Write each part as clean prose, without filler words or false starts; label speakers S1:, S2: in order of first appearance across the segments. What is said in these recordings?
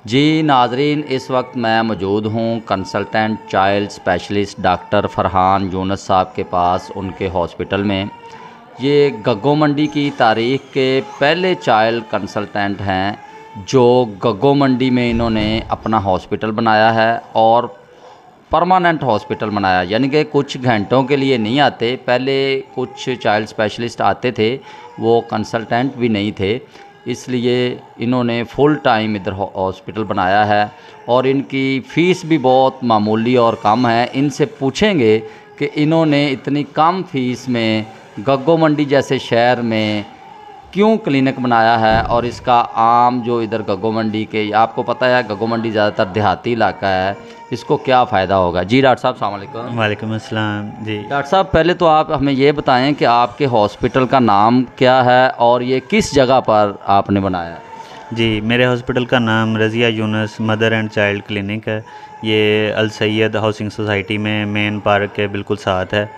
S1: जी नाजरीन, इस वक्त मैं मौजूद हूँ consultant child specialist doctor Farhan Yunus साहब के पास, उनके हॉस्पिटल में। ये गग्गो मंडी की तारीख़ के पहले चाइल्ड कंसल्टेंट हैं जो गग्गो मंडी में इन्होंने अपना हॉस्पिटल बनाया है और परमानेंट हॉस्पिटल बनाया, यानी कि कुछ घंटों के लिए नहीं आते। पहले कुछ चाइल्ड स्पेशलिस्ट आते थे, वो कंसल्टेंट भी नहीं थे, इसलिए इन्होंने फुल टाइम इधर हॉस्पिटल बनाया है और इनकी फ़ीस भी बहुत मामूली और कम है। इनसे पूछेंगे कि इन्होंने इतनी कम फ़ीस में गग्गो मंडी जैसे शहर में क्यों क्लिनिक बनाया है और इसका आम जो इधर गग्गो मंडी के, आपको पता है गग्गो मंडी ज़्यादातर देहाती इलाका है, इसको क्या फ़ायदा होगा। जी डॉक्टर साहब, अस्सलाम वालेकुम।
S2: वालेकुम अस्सलाम जी।
S1: डॉक्टर साहब, पहले तो आप हमें ये बताएं कि आपके हॉस्पिटल का नाम क्या है और ये किस जगह पर आपने बनाया है।
S2: जी, मेरे हॉस्पिटल का नाम Razia Yunus mother and child clinic है। ये अल सैयद हाउसिंग सोसाइटी में मेन पार्क के बिल्कुल साथ है।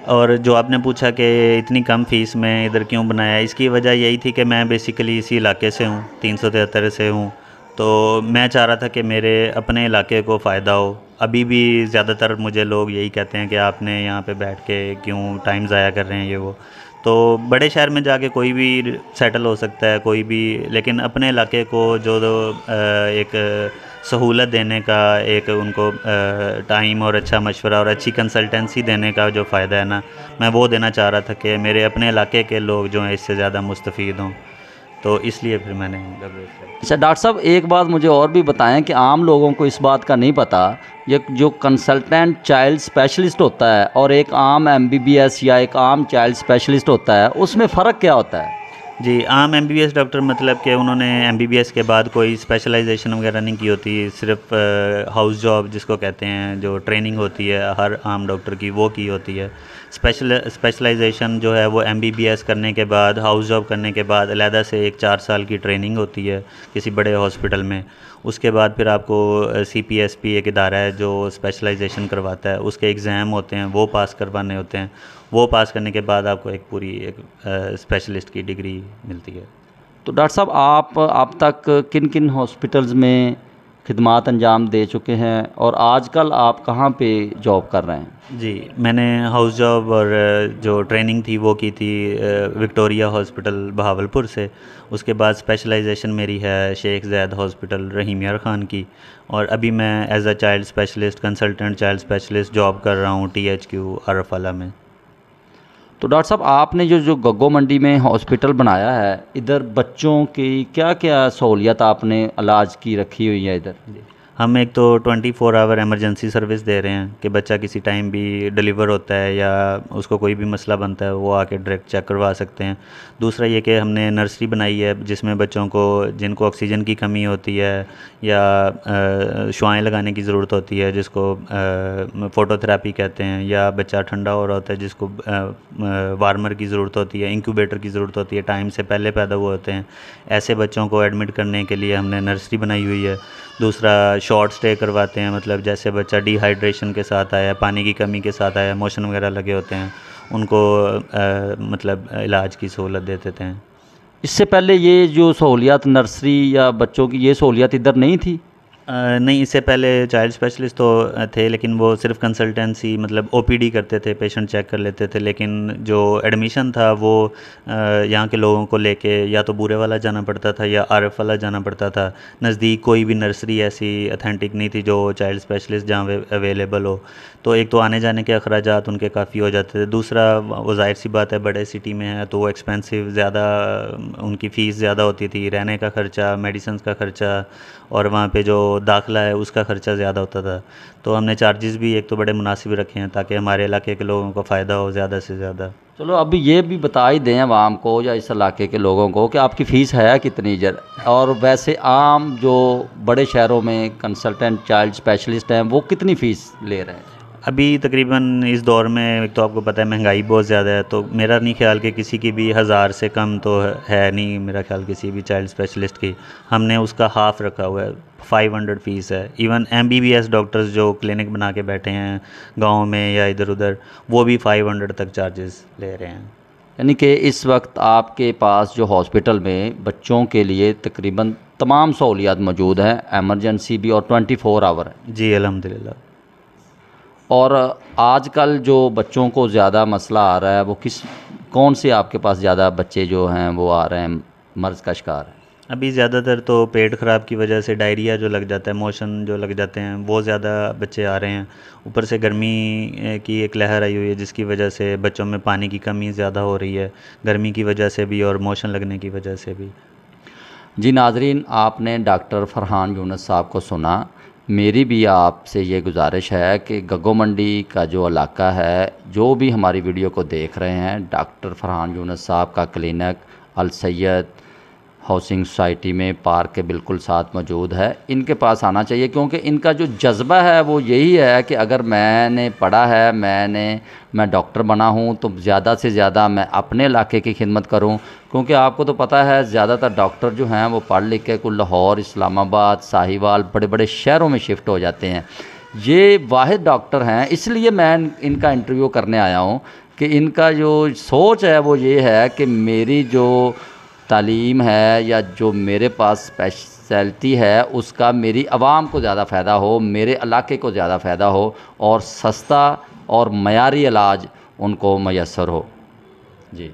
S2: और जो आपने पूछा कि इतनी कम फ़ीस में इधर क्यों बनाया, इसकी वजह यही थी कि मैं बेसिकली इसी इलाके से हूँ, 373 से हूँ। तो मैं चाह रहा था कि मेरे अपने इलाके को फ़ायदा हो। अभी भी ज़्यादातर मुझे लोग यही कहते हैं कि आपने यहाँ पे बैठ के क्यों टाइम ज़ाया कर रहे हैं ये वो। तो बड़े शहर में जाके कोई भी सेटल हो सकता है, कोई भी, लेकिन अपने इलाके को जो एक सहूलत देने का, एक उनको टाइम और अच्छा मशवरा और अच्छी कंसल्टेंसी देने का जो फ़ायदा है ना, मैं वो देना चाह रहा था कि मेरे अपने इलाके के लोग जो हैं इससे ज़्यादा मुस्तफ़ीद हों। तो इसलिए फिर मैंने
S1: अच्छा डॉक्टर साहब, एक बात मुझे और भी बताएं कि आम लोगों को इस बात का नहीं पता, ये जो कंसल्टेंट चाइल्ड स्पेशलिस्ट होता है और एक आम एमबीबीएस या एक आम चाइल्ड स्पेशलिस्ट होता है, उसमें फ़र्क क्या होता है।
S2: जी, आम एमबीबीएस डॉक्टर मतलब कि उन्होंने एमबीबीएस के बाद कोई स्पेशलाइजेशन वगैरह नहीं की होती, सिर्फ हाउस जॉब जिसको कहते हैं, जो ट्रेनिंग होती है हर आम डॉक्टर की, वो की होती है। स्पेशलाइजेशन जो है वो एमबीबीएस करने के बाद, हाउस जॉब करने के बाद अलहदा से एक 4 साल की ट्रेनिंग होती है किसी बड़े हॉस्पिटल में। उसके बाद फिर आपको सीपीएसपी एक इदारा है जो स्पेशलाइजेशन करवाता है, उसके एग्ज़ाम होते हैं, वो पास करवाने होते हैं। वो पास करने के बाद आपको एक पूरी एक स्पेशलिस्ट की डिग्री मिलती है।
S1: तो डॉक्टर साहब, आप अब तक किन किन हॉस्पिटल्स में खिदमात अंजाम दे चुके हैं और आजकल आप कहाँ पे जॉब कर रहे हैं।
S2: जी, मैंने हाउस जॉब और जो ट्रेनिंग थी वो की थी विक्टोरिया हॉस्पिटल बहावलपुर से। उसके बाद स्पेशलाइजेशन मेरी है शेख ज़ैद हॉस्पिटल रहीम यार ख़ान की। और अभी मैं as a child specialist, consultant child specialist job कर रहा हूँ THQ आरफाला में।
S1: तो डॉक्टर साहब, आपने जो जो गग्गो मंडी में हॉस्पिटल बनाया है, इधर बच्चों की क्या क्या सहूलियत आपने इलाज की रखी हुई है इधर।
S2: हम एक तो 24 आवर इमरजेंसी सर्विस दे रहे हैं कि बच्चा किसी टाइम भी डिलीवर होता है या उसको कोई भी मसला बनता है, वो आके डायरेक्ट चेक करवा सकते हैं। दूसरा ये कि हमने नर्सरी बनाई है जिसमें बच्चों को जिनको ऑक्सीजन की कमी होती है या शुआएं लगाने की ज़रूरत होती है, जिसको फ़ोटोथेरेपी कहते हैं, या बच्चा ठंडा हो रहा होता है जिसको वार्मर की ज़रूरत होती है, इंक्यूबेटर की ज़रूरत होती है, टाइम से पहले पैदा हुए होते हैं, ऐसे बच्चों को एडमिट करने के लिए हमने नर्सरी बनाई हुई है। दूसरा शॉर्ट स्टे करवाते हैं, मतलब जैसे बच्चा डिहाइड्रेशन के साथ आया, पानी की कमी के साथ आया, मोशन वगैरह लगे होते हैं, उनको मतलब इलाज की सहूलत दे देते हैं।
S1: इससे पहले ये जो सहूलियत नर्सरी या बच्चों की, ये सहूलियत इधर नहीं थी।
S2: नहीं, इससे पहले चाइल्ड स्पेशलिस्ट तो थे, लेकिन वो सिर्फ कंसल्टेंसी मतलब ओपीडी करते थे, पेशेंट चेक कर लेते थे। लेकिन जो एडमिशन था वो यहाँ के लोगों को लेके या तो बूरे वाला जाना पड़ता था या आरएफ वाला जाना पड़ता था। नज़दीक कोई भी नर्सरी ऐसी अथेंटिक नहीं थी जो चाइल्ड स्पेशलिस्ट जहाँ अवेलेबल हो। तो एक तो आने जाने के अखराजात उनके काफ़ी हो जाते थे। दूसरा, वो ज़ाहिर सी बात है बड़े सिटी में है तो वो एक्सपेंसिव ज़्यादा, उनकी फ़ीस ज़्यादा होती थी, रहने का ख़र्चा, मेडिसिन का ख़र्चा, और वहाँ पे जो दाखिला है उसका ख़र्चा ज़्यादा होता था। तो हमने चार्जेस भी एक तो बड़े मुनासिब रखे हैं ताकि हमारे इलाके के लोगों को फ़ायदा हो ज़्यादा से ज़्यादा।
S1: चलो अभी ये भी बता ही दें आवाम को या इस इलाके के लोगों को कि आपकी फ़ीस है कितनी इधर, और वैसे आम जो बड़े शहरों में कंसल्टेंट चाइल्ड स्पेशलिस्ट हैं वो कितनी फ़ीस ले रहे हैं।
S2: अभी तकरीबन इस दौर में एक तो आपको पता है महंगाई बहुत ज़्यादा है, तो मेरा नहीं ख्याल कि किसी की भी 1000 से कम तो है नहीं, मेरा ख्याल किसी भी चाइल्ड स्पेशलिस्ट की। हमने उसका हाफ़ रखा हुआ है, 500 फ़ीस है। इवन MBBS डॉक्टर्स जो क्लिनिक बना के बैठे हैं गाँव में या इधर उधर, वो भी 500 तक चार्जेस ले रहे हैं।
S1: यानी कि इस वक्त आपके पास जो हॉस्पिटल में बच्चों के लिए तकरीबन तमाम सहूलियात मौजूद हैं, एमरजेंसी भी और 24 आवर है।
S2: जी अल्हम्दुलिल्लाह।
S1: और आजकल जो बच्चों को ज़्यादा मसला आ रहा है वो कौन से आपके पास ज़्यादा बच्चे जो हैं वो आ रहे हैं मर्ज़ का शिकार है?
S2: अभी ज़्यादातर तो पेट ख़राब की वजह से डायरिया जो लग जाता है, मोशन जो लग जाते हैं, वो ज़्यादा बच्चे आ रहे हैं। ऊपर से गर्मी की एक लहर आई हुई है जिसकी वजह से बच्चों में पानी की कमी ज़्यादा हो रही है, गर्मी की वजह से भी और मोशन लगने की वजह से भी।
S1: जी नाज़रीन, आपने डॉक्टर फरहान यूनुस साहब को सुना। मेरी भी आपसे ये गुजारिश है कि गग्गो मंडी का जो इलाका है, जो भी हमारी वीडियो को देख रहे हैं, डॉक्टर फरहान यूनुस साहब का क्लिनिक अल सैयद हाउसिंग सोसाइटी में पार्क के बिल्कुल साथ मौजूद है। इनके पास आना चाहिए क्योंकि इनका जो जज्बा है वो यही है कि अगर मैंने पढ़ा है, मैं डॉक्टर बना हूँ तो ज़्यादा से ज़्यादा मैं अपने इलाके की खिदमत करूँ। क्योंकि आपको तो पता है ज़्यादातर डॉक्टर जो हैं वो पढ़ लिख के कुल लाहौर, इस्लामाबाद, साहिवाल बड़े बड़े शहरों में शिफ्ट हो जाते हैं। ये वाहिद डॉक्टर हैं, इसलिए मैं इनका इंटरव्यू करने आया हूँ कि इनका जो सोच है वो ये है कि मेरी जो तालीम है या जो मेरे पास स्पेशलिटी है उसका मेरी आवाम को ज़्यादा फ़ायदा हो, मेरे इलाके को ज़्यादा फ़ायदा हो और सस्ता और मयारी इलाज उनको मैसर हो। जी।